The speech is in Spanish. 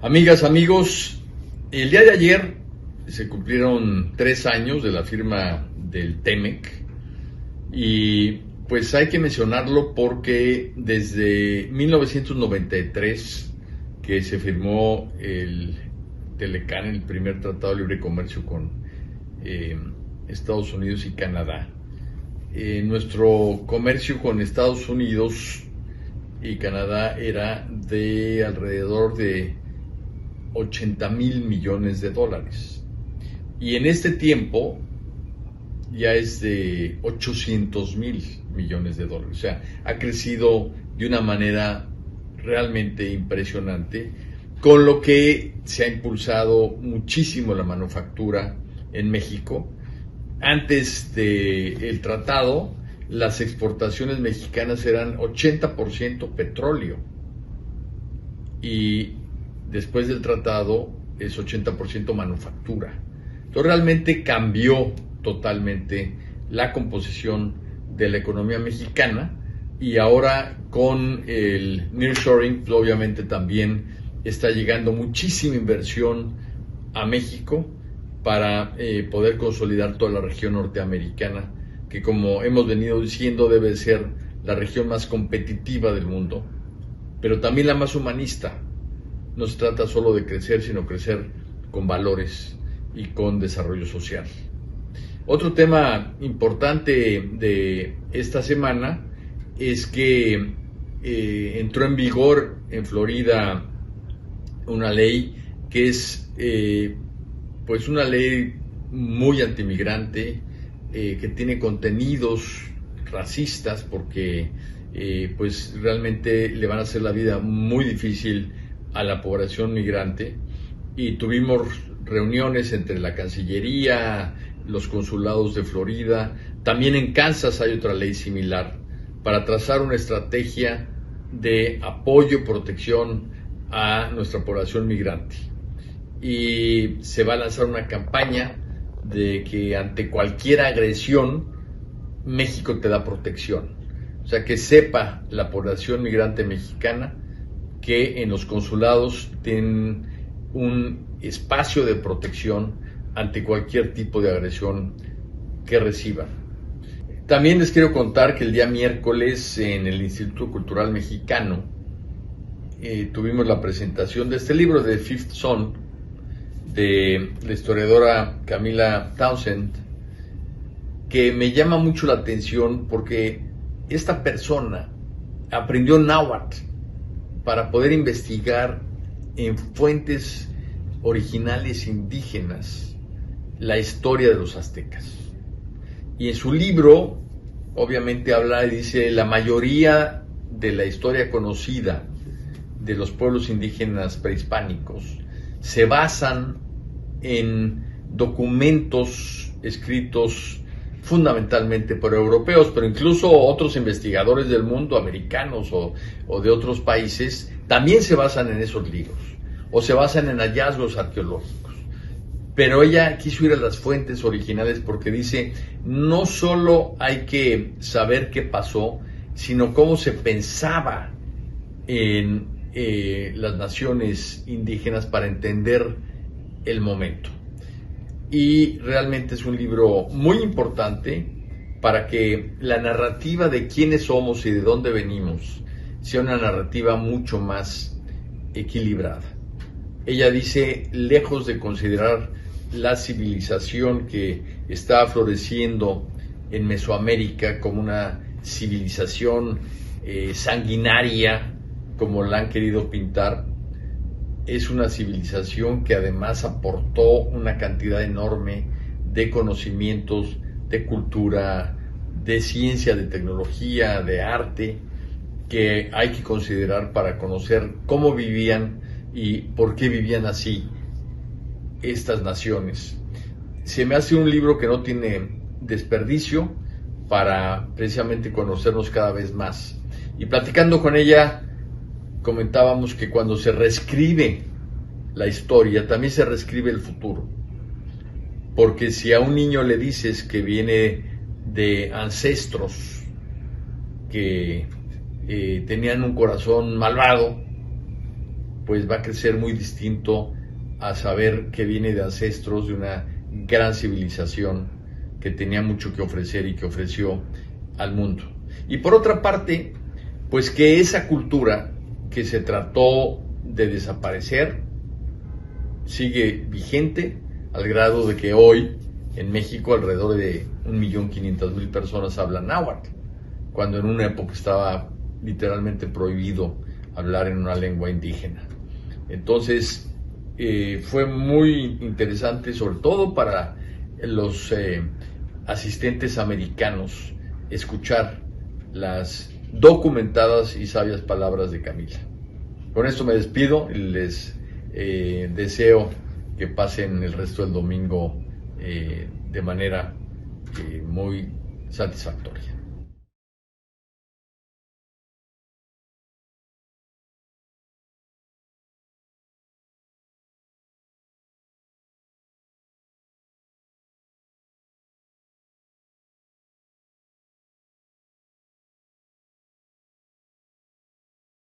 Amigas, amigos, el día de ayer se cumplieron 3 años de la firma del TEMEC y pues hay que mencionarlo porque desde 1993 que se firmó el Telecán, el primer tratado de libre comercio con Estados Unidos y Canadá, nuestro comercio con Estados Unidos y Canadá era de alrededor de 80,000 millones de dólares. Y en este tiempo ya es de 800,000 millones de dólares. O sea, ha crecido de una manera realmente impresionante, con lo que se ha impulsado muchísimo la manufactura en México. Antes del tratado, las exportaciones mexicanas eran 80% petróleo. Y después del tratado es 80% manufactura. Entonces realmente cambió totalmente la composición de la economía mexicana, y ahora con el nearshoring, pues obviamente también está llegando muchísima inversión a México para poder consolidar toda la región norteamericana, que como hemos venido diciendo debe ser la región más competitiva del mundo, pero también la más humanista. No se trata solo de crecer, sino crecer con valores y con desarrollo social. Otro tema importante de esta semana es que entró en vigor en Florida una ley que es pues una ley muy antimigrante, que tiene contenidos racistas porque pues realmente le van a hacer la vida muy difícil a la población migrante, y tuvimos reuniones entre la Cancillería, los consulados de Florida. También en Kansas hay otra ley similar para trazar una estrategia de apoyo, protección a nuestra población migrante. Y se va a lanzar una campaña de que ante cualquier agresión, México te da protección. O sea, que sepa la población migrante mexicana que en los consulados tienen un espacio de protección ante cualquier tipo de agresión que reciban. También les quiero contar que el día miércoles en el Instituto Cultural Mexicano tuvimos la presentación de este libro, The Fifth Son, de la historiadora Camila Townsend, que me llama mucho la atención porque esta persona aprendió náhuatl para poder investigar en fuentes originales indígenas la historia de los aztecas. Y en su libro, obviamente habla y dice, la mayoría de la historia conocida de los pueblos indígenas prehispánicos se basan en documentos escritos fundamentalmente por europeos, pero incluso otros investigadores del mundo, americanos o de otros países, también se basan en esos libros, o se basan en hallazgos arqueológicos. Pero ella quiso ir a las fuentes originales porque dice, no solo hay que saber qué pasó, sino cómo se pensaba en las naciones indígenas para entender el momento. Y realmente es un libro muy importante para que la narrativa de quiénes somos y de dónde venimos sea una narrativa mucho más equilibrada. Ella dice, lejos de considerar la civilización que está floreciendo en Mesoamérica como una civilización sanguinaria, como la han querido pintar, es una civilización que además aportó una cantidad enorme de conocimientos, de cultura, de ciencia, de tecnología, de arte, que hay que considerar para conocer cómo vivían y por qué vivían así estas naciones. Se me hace un libro que no tiene desperdicio para precisamente conocernos cada vez más. Y platicando con ella, comentábamos que cuando se reescribe la historia, también se reescribe el futuro. Porque si a un niño le dices que viene de ancestros que tenían un corazón malvado, pues va a crecer muy distinto a saber que viene de ancestros de una gran civilización que tenía mucho que ofrecer y que ofreció al mundo. Y por otra parte, pues que esa cultura que se trató de desaparecer sigue vigente al grado de que hoy en México alrededor de 1.500.000 personas hablan náhuatl, cuando en una época estaba literalmente prohibido hablar en una lengua indígena. Entonces fue muy interesante, sobre todo para los asistentes americanos, escuchar las documentadas y sabias palabras de Camila. Con esto me despido y les deseo que pasen el resto del domingo de manera muy satisfactoria.